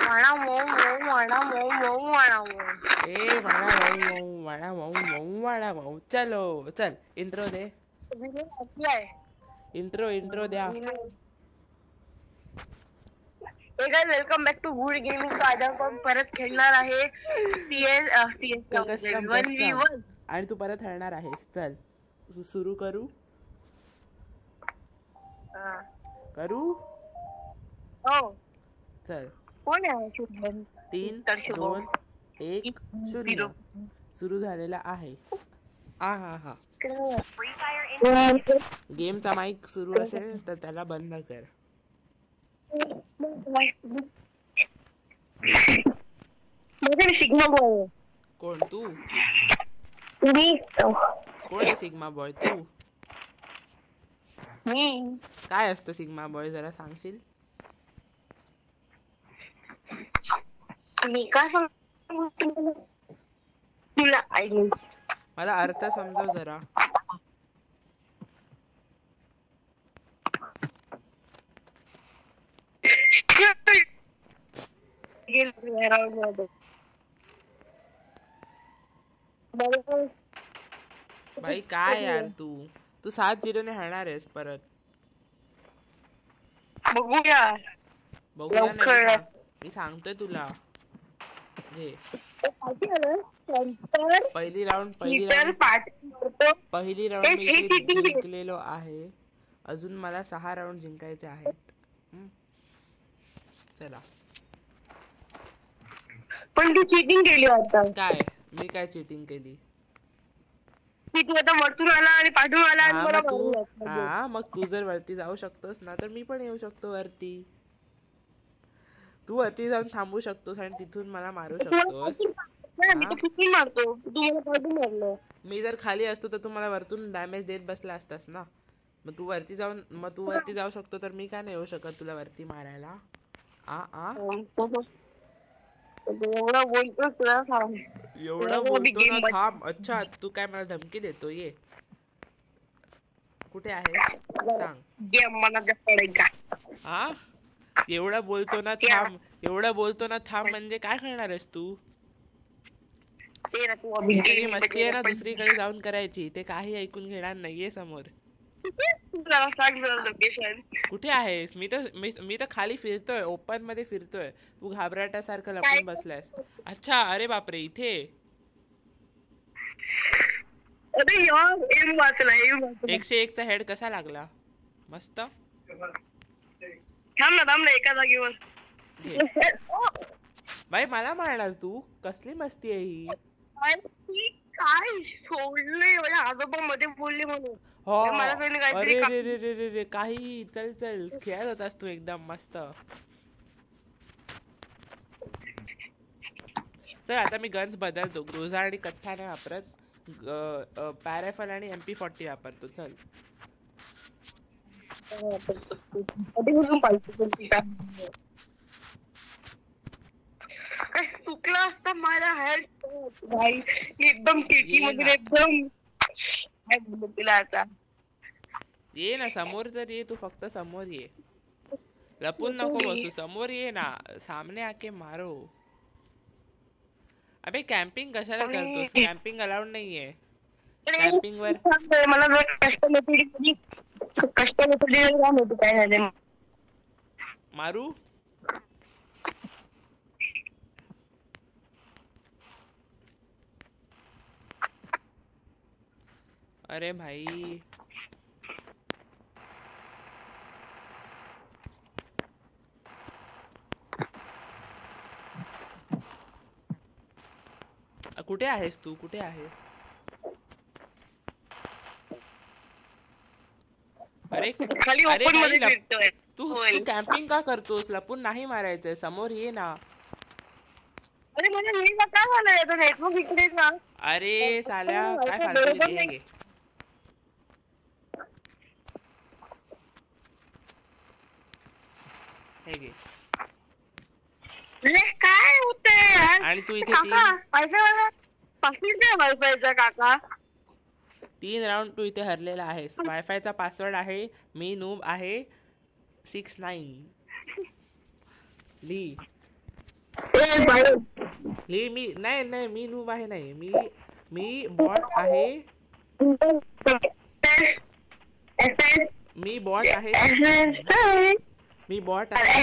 वाणा मऊ मऊ वाणा मऊ मऊ वाणा मऊ. ए वाणा मऊ मऊ वाणा मऊ मऊ वाणा मऊ. चलो चल इंट्रो दे. इंट्रो द्या. Welcome back to Good Gaming. आज आपण परत खेळणार आहे CS1v1 आणि तू परत खेळणार आहेस. चल सुरू करू. हो चल. कोण आहे शुभम? 3 2 1 0 सुरू झालेला आहे. हा गेमचा माईक सुरू असेल तर त्याला बंद कर. Sigma boy. कोण तू? मी कोण आहे सिग्मा बॉय? तू काय असतं सिग्मा बॉय? जरा सांगशील? मी का सांगू तुला? मला अर्थ समजव जरा. भाई काय यार तू 7-0 ने हारणार आहेस परत. बघूया ना. मी सांगतोय तुला. पहिली राऊंड मी जिंकलेलो आहे. अजून मला 6 राऊंड जिंकायचे आहेत. चला. पण तू चीटिंग केली आता. काय? मी काय चीटिंग केली? तू आता वरतून आला आणि पाठवून आला आणि मला मारलं. मग तू जर वरती जाऊ शकतोस ना तर मी पण येऊ शकतो वरती. तू वरती जाऊन थांबू शकतोस आणि तिथून मला मारू शकतोस. मी जर खाली असतो तर तू मला वरतून डॅमेज देत बसला असतास ना. मग तू वरती जाऊ शकतो तर मी का नाही येऊ शकत तुला वरती मारायला? एवढं बोलतो ना. थांब. अच्छा तू काय मला धमकी देतो? ये कुठे आहे सांग. एवढं बोलतो ना थांब म्हणजे काय करणार आहेस तू? मस्ती आहे ना दुसरीकडे जाऊन करायची. ते काही ऐकून घेणार नाहीये समोर. कुठे आहेस? मी तर खाली फिरतोय. ओपन मध्ये फिरतोय. तू घाबराटासारखं लपून बसलायस. अच्छा अरे बापरे इथे. 101 चा हेड कसा लागला? मस्त. थांब ना एका जागेवर. बाई मला मारणार तू? कसली मस्ती आहे ही? काय सोडले आजोबा मध्ये बोलले म्हणून. अरे काही. चल खेळत होतास तू एकदम मस्त. चल आता मी गन्स बदलतो. ग्रोझा आणि कट्टा नाही वापरत. पॅराफल आणि MP40 वापरतो. चल चुकला असता माझा हेड भाई. एकदम केटी मध्ये एकदम तिला आता. ये ना समोर तर ये. तू फक्त समोर ये. लपून नको बसू. समोर ये ना. सामने आके मारो. अबे कॅम्पिंग कशाला करतोस? कॅम्पिंग अलाउड नाहीये. कॅम्पिंग वर मला काय झाले मारू. अरे भाई कुठे आहेस तू? कुठे आहेस? अरे खाली ओपन मध्ये फिरतोय. तू कॅम्पिंग का करतोस? लपून नाही मारायचंय. समोर ये ना. अरे मला काय झालं? नेटवर्क इकडे ना. अरे साल्या काय फालतू घे. हे घे. काय होतंय? आणि तू इथे वायफायचा काका 3 राऊंड तू इथे हरलेला आहेस. वायफायचा पासवर्ड आहे मी नूब आहे 69. ली मी नाही नाही मी नूब आहे नाही मी बॉट आहे. मी बॉट आहे. मी बॉट आहे.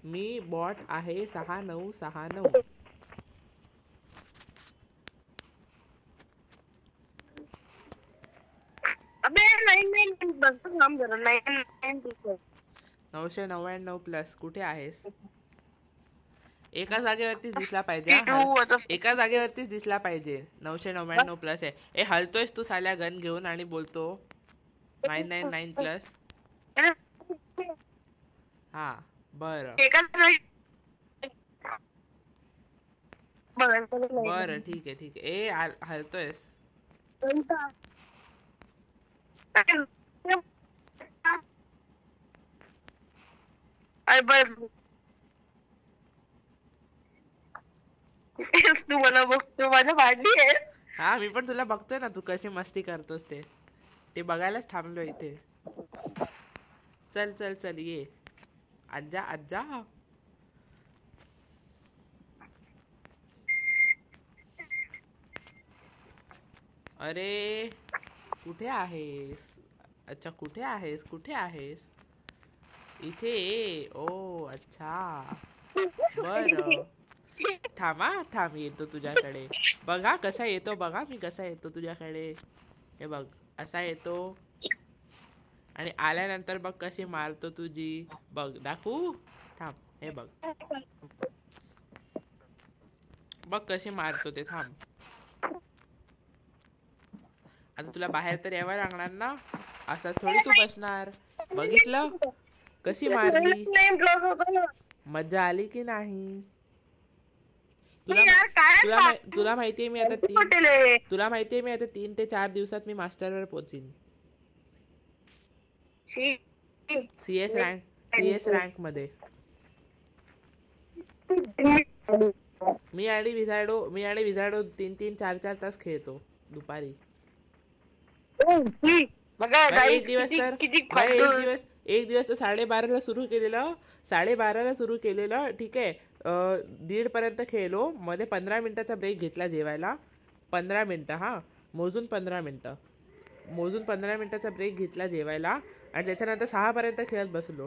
मी बॉट आहे 6969. अबे 999 बस काम करा 999 999 प्लस कुठे आहेस? एका जागेवरतीच दिसला पाहिजे. एका जागेवरतीच दिसला पाहिजे. 999 प्लस आहे. हलतोयस तू साल्या गन घेऊन आणि बोलतो 999 प्लस. हा बरं बरं ठीक आहे. हलतोयस. तू मला बघतो माझ्या भांडी आहे. हा मी पण तुला बघतोय ना तू कशी मस्ती करतोस ते बघायलाच थांबलो इथे. चल चल चल ये आज्जा आज्जा. अरे कुठे आहेस? अच्छा कुठे आहेस? इथे. ओ अच्छा बर. थांब येतो तुझ्याकडे. बघा कसा येतो. बघा मी कसा येतो तुझ्याकडे. हे बघ असा येतो आणि आल्यानंतर बघ कशी मारतो तुझी. बघ दाखवू. थांब हे बघ कशी मारतो ते. थांब आता तुला बाहेर तर यावं लागणार ना. असं थोडी तू बसणार. बघितलं कशी मारली. मजा आली की नाही. तुला माहितीये मी आता 3 ते 4 दिवसात मी मास्टरवर पोहोचीन. CS रँक मध्ये. मी आणि विझार्डो 3 4 तास खेळतो दुपारी. एक दिवस तर 12:30ला सुरू केलेलं. 12:30ला केलेलं. ठीक आहे. 1:30 पर्यंत खेळलो. मध्ये 15 मिनिटाचा ब्रेक घेतला जेवायला. 15 मिनिटं. हा मोजून 15 मिनिटाचा ब्रेक घेतला जेवायला आणि त्याच्यानंतर 6 पर्यंत खेळत बसलो.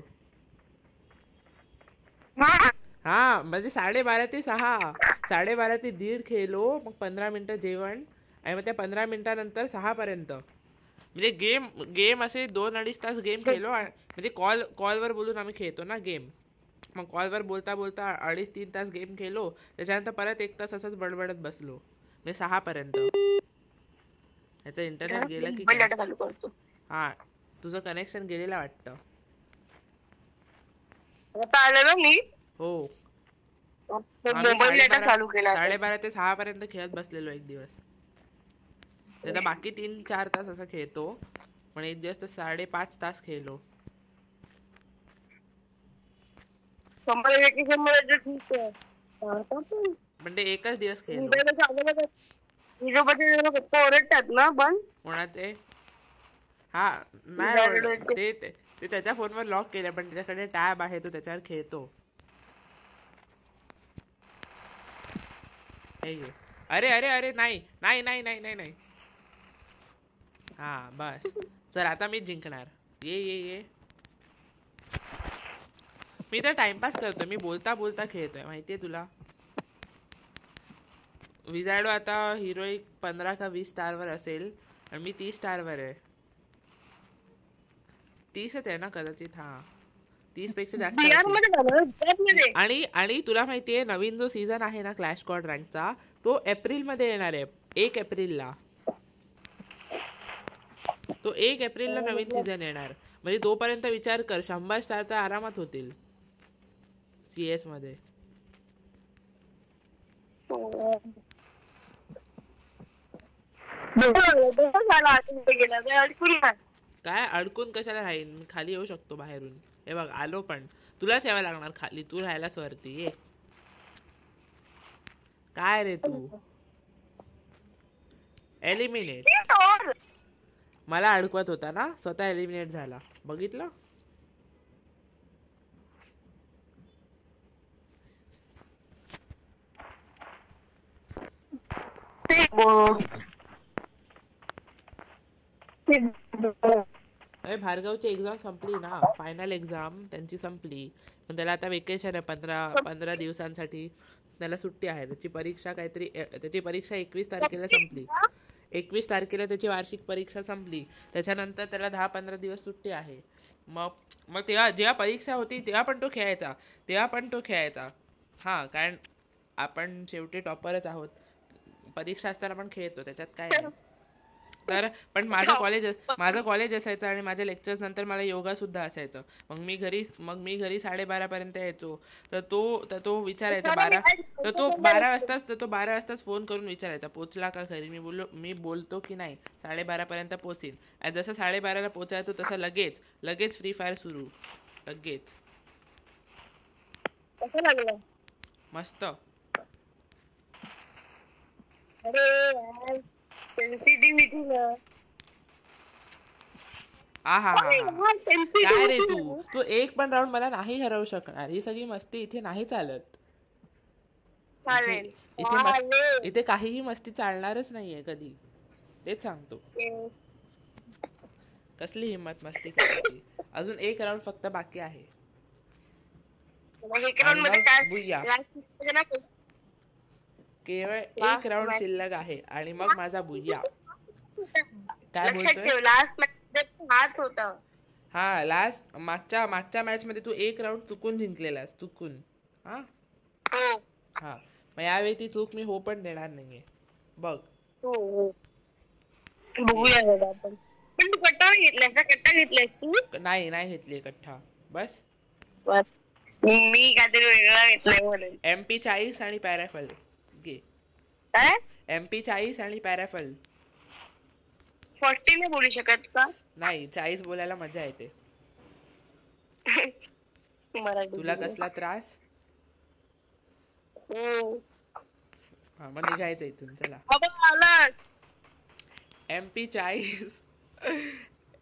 हा म्हणजे 12:30 ते 6. 12:30 ते 1:30 खेळलो. मग 15 मिनिटं जेवण आणि मग त्या 15 मिनिटानंतर 6 पर्यंत म्हणजे गेम असे 2-2.5 तास गेम खेळलो. म्हणजे कॉलवर बोलून आम्ही खेळतो ना गेम. मग कॉलवर बोलता 2.5-3 तास गेम खेळलो. त्याच्यानंतर परत 1 तास असंच बडबडत बसलो म्हणजे 6 पर्यंत. याचं इंटरनेट गेलं की हा तुझं कनेक्शन गेलेलं वाटतं. हो 12:30 ते 6 पर्यंत खेळत बसलेलो एक दिवस. त्याचा बाकी 3-4 तास असं खेळतो. पण एक दिवस तर 5.5 तास खेळलो. म्हणजे एकच दिवस खेळलो. ओरडतात ना पण कोणाचे. हा नाही ते त्याच्या फोनवर लॉक केलं पण त्याच्याकडे टॅब आहे तो त्याच्यावर खेळतो. अरे अरे अरे नाही. हा बस चल आता मीच जिंकणार. ये मी तर टाइमपास करतोय. मी बोलता खेळतोय माहितीये तुला. विझार्डो आता हिरोईक 15 का 20 स्टारवर असेल आणि मी 30 स्टारवर आहे. 30च आहे ना कदाचित. हा 30 पेक्षा जास्त. आणि तुला माहितीये नवीन जो सीझन आहे ना क्लॅश स्क्वॉड रँकचा तो एप्रिल मध्ये येणार आहे. 1 एप्रिलला. तो 1 एप्रिलला नवीन सीझन येणार. म्हणजे तोपर्यंत विचार कर 100 स्टार तर आरामात होतील CS मध्ये. काय अडकून कशाला राहील. मी खाली येऊ शकतो बाहेरून. हे बघ आलो पण तुलाच यावं लागणार खाली. तू राहायलाच वरती ये. काय रे तू. एलिमिनेट. मला अडकवत होता ना स्वतः एलिमिनेट झाला. बघितलं. अरे भार्गवची एक्झाम संपली ना, फायनल एक्झाम त्यांची संपली. पण त्याला आता वेकेशन आहे 15 दिवसांसाठी. त्याला सुट्टी आहे. त्याची परीक्षा काहीतरी त्याची परीक्षा 21 तारखेला संपली. 21 तारखेला त्याची वार्षिक परीक्षा संपली. त्याच्यानंतर त्याला 10-15 दिवस सुट्टी आहे. मग मग तेव्हा जेव्हा परीक्षा होती तेव्हा पण तो खेळायचा. हां, कारण आपण शेवटी टॉपरच आहोत. परीक्षा असताना पण खेळतो, त्याच्यात काय नाही. तर पण माझं कॉलेज असायचं आणि माझ्या लेक्चर्स नंतर मला योगा सुद्धा असायचं. मग मी घरी 12:30 पर्यंत यायचो. तर तो विचारायचा 12 वाजताच फोन करून विचारायचा पोचला का घरी. मी बोलतो की नाही 12:30 पर्यंत पोचीन. आणि जसं 12:30ला पोचायचो तसं लगेच फ्री फायर सुरू. लगेच मस्त. काय रे तू एक पण राऊंड मला नाही हरवू शकणार. ही सगळी मस्ती इथे नाही चालत. इथे काहीही मस्ती चालणारच नाहीये कधी. तेच सांगतो. कसली हिंमत मस्ती करायची. अजून एक राऊंड फक्त बाकी आहे. केवळ एक राऊंड शिल्लक आहे आणि मग माझा बुया. काय बोलतोय? हा मागच्या मॅच मध्ये तू एक राऊंड चुकून जिंकलेलास. हा मग यावेळी ती चूक मी हो पण देणार नाहीये. बघ नाही घेतली कट्टा. बस मी काहीतरी वेगळा घेतलाय. MP40 आणि पॅराफल घे. MP40 आणि पॅराफल. 40 नाही बोलू शकत का? नाही, 40 बोलायला मजा येते. तुला कसला त्रास? हा मग निघायचं इथून. चला. MP40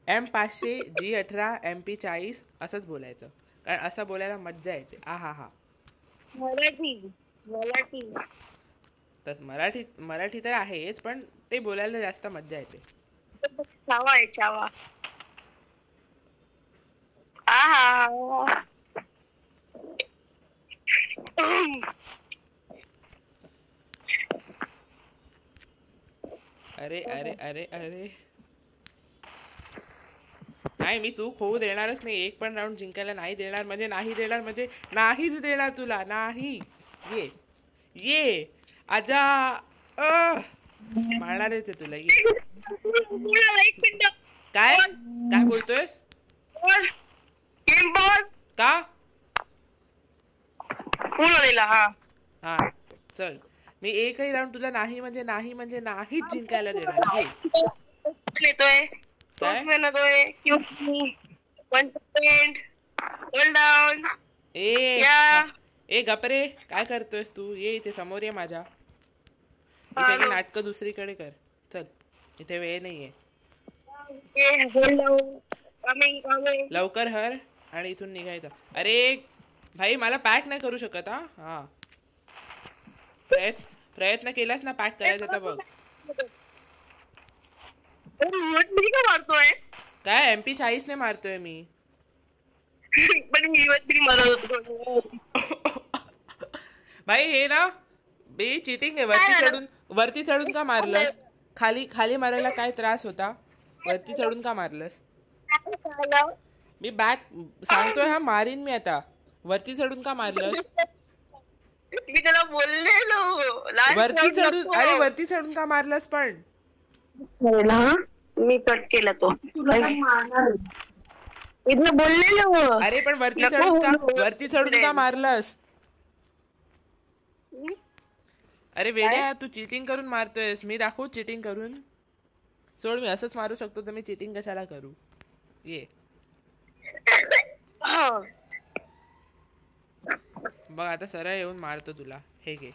M500 G18 MP40 असंच बोलायचं. कारण असं बोलायला मज्जा येते. हा मराठी तर आहेच, पण ते बोलायला जास्त मज्जा येते. चावा अरे नाही, मी चूक होऊ देणारच नाही. एक पण राऊंड जिंकायला नाही देणार म्हणजे नाहीच देणार तुला. नाही. ये आजा मारणारच आहे तुला. काय बोलतोयस? का? हा चल, मी एकही राऊंड तुला नाही म्हणजे नाहीच जिंकायला देणार. ए गपरे, काय करतोयस तू? ये इथे समोर ये माझ्या. इथे नाटक दुसरीकडे कर. चल, इथे वेळ नाहीये. लवकर हर आणि इथून निघायचं. अरे भाई, मला पॅक नाही करू शकत. हा प्रयत्न केलास ना पॅक करायचा तर बघ. मारतोय काय? MP40 ने मारतोय मी. पण भाई हे ना बे चीटिंग आहे. वरती चढून का मारलंस? खाली मारायला काय त्रास होता? वरती चढून का मारलंस? मी बॅक सांगतोय. हा मारीन मी आता. वरती चढून का मारलंस? मी त्याला बोललेलो वरती चढून का मारलंस? पण मी कट केला तो. बोललेलो. अरे पण वरती चढून का मारलंस? अरे वेड्या, तू चिटिंग करून मारतोयस. मी दाखवू चिटिंग करून? सोड, मी असंच मारू शकतो तर मी चिटिंग कशाला करू? ये बघ, आता सरळ येऊन मारतो तुला. हे घे.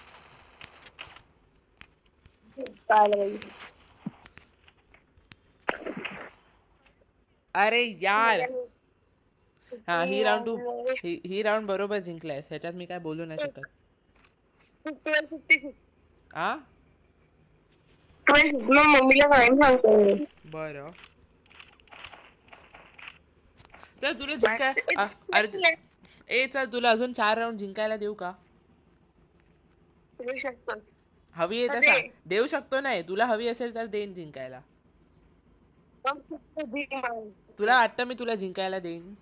अरे यार, हा ही राऊंड बरोबर जिंकलायस. ह्याच्यात मी काय बोलू नाही शकत. मग मम्मीला काय सांगतो मी. बरं चल तुला जिंकाय अरे ए चल तुला अजून 4 राऊंड जिंकायला देऊ का? देऊ शकतोस. हवी आहे तर सांग. देऊ शकतो नाही, तुला हवी असेल तर देईन जिंकायला. तुला वाटतं मी तुला जिंकायला देईन?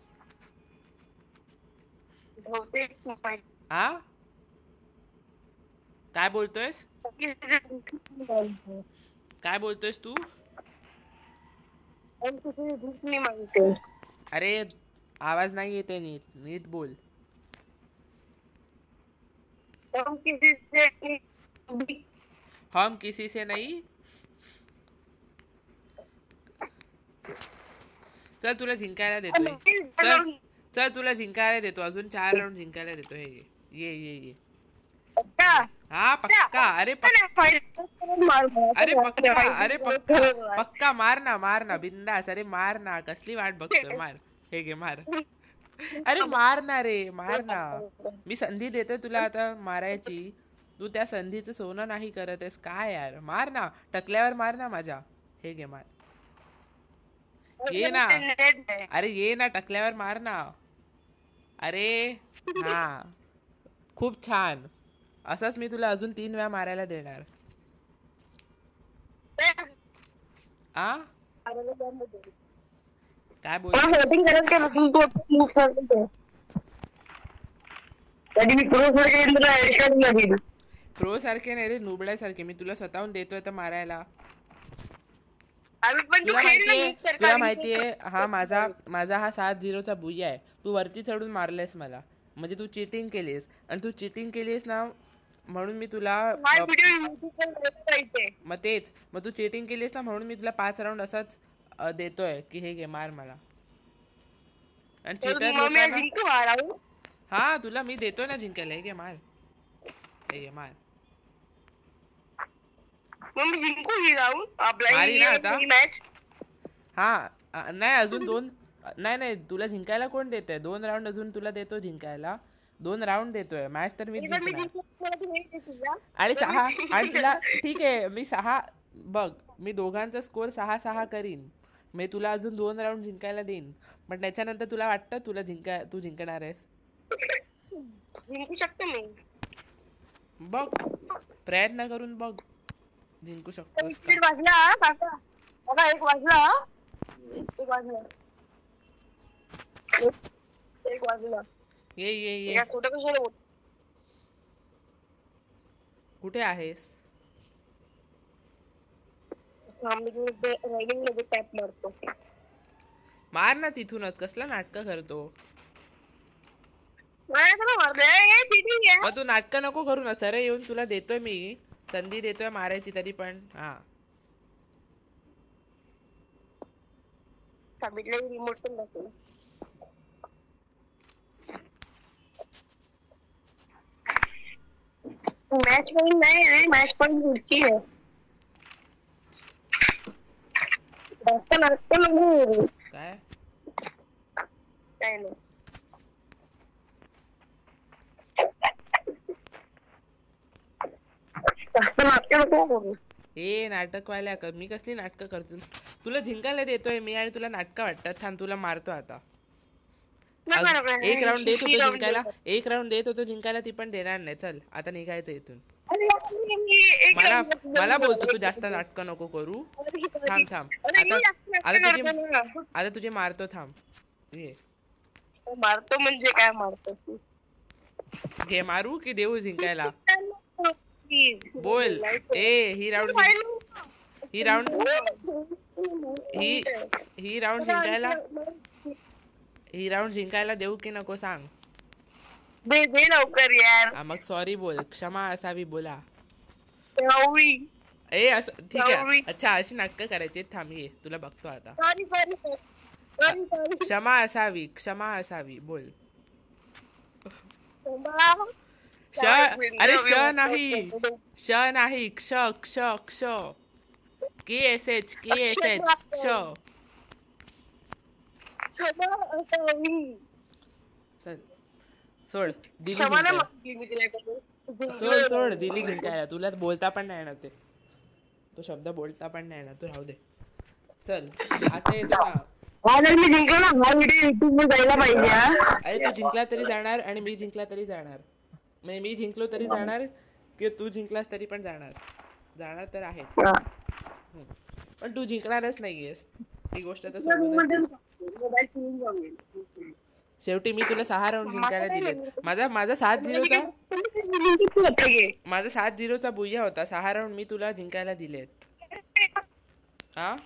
हा काय बोलतोयस? काय बोलतोयस तू? अरे आवाज नाही येते नीट, नीट बोल. हम किसी से नहीं. चल तुला जिंकायला देतोय. चल चल तुला जिंकायला देतो. अजून 4 राऊंड जिंकायला देतो. हे ये ये ये. हा पक्का. अरे पक्का. अरे पक्का. अरे पक्का पक्का. मार ना मार ना बिंदास. अरे मार ना. कसली वाट बघतोय. मार. हे घे मार. अरे मार ना रे, मार ना. मी संधी देते तुला आता मारायची. तू त्या संधीचं सोनं नाही करत आहेस काय यार. मार ना. टकल्यावर मार ना माझ्या. हे घे मार. ये ना. अरे ये ना. टकल्यावर मार ना. अरे हा खूप छान. असंच मी तुला अजून 3 वेळा मारायला देणार. आ काय बोल प्रो सारखे नाही रे, नुबड्यासारखे. मी तुला स्वतःहून देतोय तर मारायला. तुला माहितीये हा माझा हा 7-0चा बुया आहे. तू वरती चढून मारलेस मला, म्हणजे तू चिटिंग केलीस. आणि तू चिटिंग केलीस ना म्हणून मी तुला मग तेच. मग तू चिटिंग केलीस ना म्हणून मी तुला 5 राऊंड असाच देतोय की हे घे मार मला. आणि चिटर लोकांना हा तुला मी देतोय ना जिंकायला. हे घे मार. हे घे मार. मारी ना आता. हा नाही अजून 2. नाही तुला जिंकायला कोण देतोय? 2 राऊंड अजून तुला देतो जिंकायला. 2 राऊंड देतोय. मॅच तर मी जिंकणार. आणि 6 आणि तुला ठीक आहे मी 6 बघ मी दोघांचा स्कोर 6-6 करीन. मी तुला अजून 2 राऊंड जिंकायला देईन. पण त्याच्यानंतर तुला वाटतं तू जिंकणार आहेस? जिंकू शकतो मी. बघ प्रयत्न करून बघ जिंकू शकतो. एक वाजला. ये कुठे आहेस? मार ना तिथूनच. कसला नाटक करतो? मग तू नाटक नको करू ना. सर येऊन तुला देतोय मी संधी देतोय मारायची तरी पण. हा रिमोट पण दाखव. मॅच पण नाही आहे. मॅच पण पुढची आहे. काय काय नाही. हे नाटकवाल्या मी कसली नाटकं करतो? तुला जिंकायला देतोय मी आणि तुला नाटक वाटतात. छान तुला मारतो आता. 1 राऊंड देत होतो जिंकायला. 1 राऊंड देत होतो जिंकायला. ती पण देणार नाही. चल आता निघायचं इथून. मला बोलतो तू जास्त नाटक नको करू. थांब आता तुझे मारतो. थांब ये मारतो म्हणजे काय मारतो? घे मारू की देऊ जिंकायला? बोल. ए ही राऊंड जिंकायला देऊ की नको सांग? दे लवकर यार. मग सॉरी बोल. क्षमा असावी बोला. ए असं ठीक आहे. अच्छा अशी नाटकं करायची. थांब ये तुला बघतो आता. क्षमा असावी बोल. अरे श नाही क्ष KSH क्ष. सोड दिली जिंकायला. सोड दिली जिंकायला. तुला बोलता पण नाही ना ते. तो शब्द बोलता पण नाही ना, तू राहू दे. चल आता येतो ना. जर मी जिंकलो ना हा व्हिडिओ युट्यूब वर जायला पाहिजे हा. अरे तू जिंकला तरी जाणार आणि मी जिंकला तरी जाणार. म्हणजे मी जिंकलो तरी जाणार किंवा तू जिंकलास तरी पण जाणार तर आहे. पण तू जिंकणारच नाहीयेस, ती गोष्ट तर सोडूनच दे. शेवटी मी तुला 6 राऊंड जिंकायला दिलेत. माझा 7-0चा माझा 7-0चा बुया होता. 6 राऊंड मी तुला जिंकायला दिलेत. हा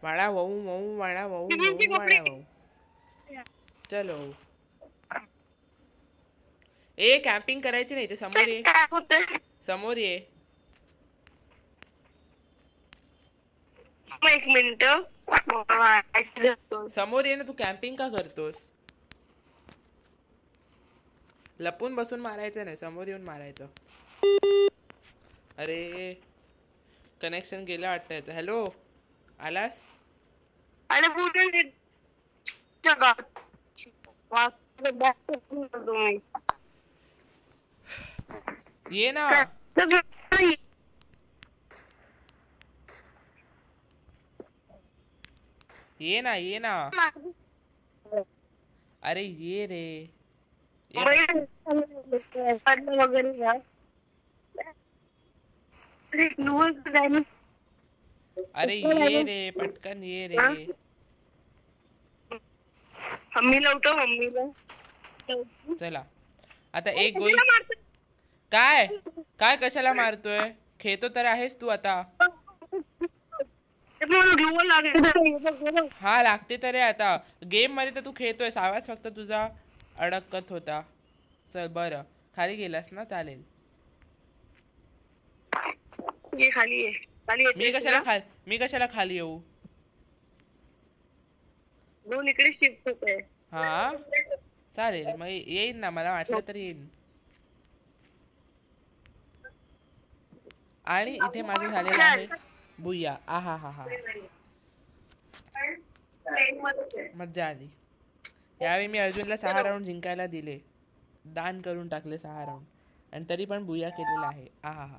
वाळा वाऊ वाऊ वाळा वाऊ वाऊ वाळा वाऊ. चलो ए कॅम्पिंग करायची नाही, ते समोर ये, समोर ये. एक मिनिट समोर ये ना, तू कॅम्पिंग का करतोस? लपून बसून मारायचं नाही, समोर येऊन मारायचं. अरे कनेक्शन गेलं वाटतं याचं. हॅलो आलास? अरे ये ना. ये ना ये ना. अरे ये रे अरे ये रे पटकन ये रे. मम्मीला उठव, मम्मीला. चला आता एक गोळी. काय काय कशाला मारतोय? खेळतो तर आहेस तू आता. हा लागते तर आहे आता. गेम मध्ये तर तू खेळतोय, आवाज फक्त तुझा अडकत होता. चल बरं खाली गेलास ना, चालेल. मी कशाला खाली येऊ? दोन इकडे शिफ्ट होते. हा चालेल, मग येईन ना, मला वाटलं तर येईन. आणि इथे माझं झालेलं आहे बुया. आहा हा हा, मज्जा आली. यावेळी मी अर्जुनला 6 राऊंड जिंकायला दिले, दान करून टाकले 6 राऊंड, आणि तरी पण बुया केलेला आहे. आहा हा.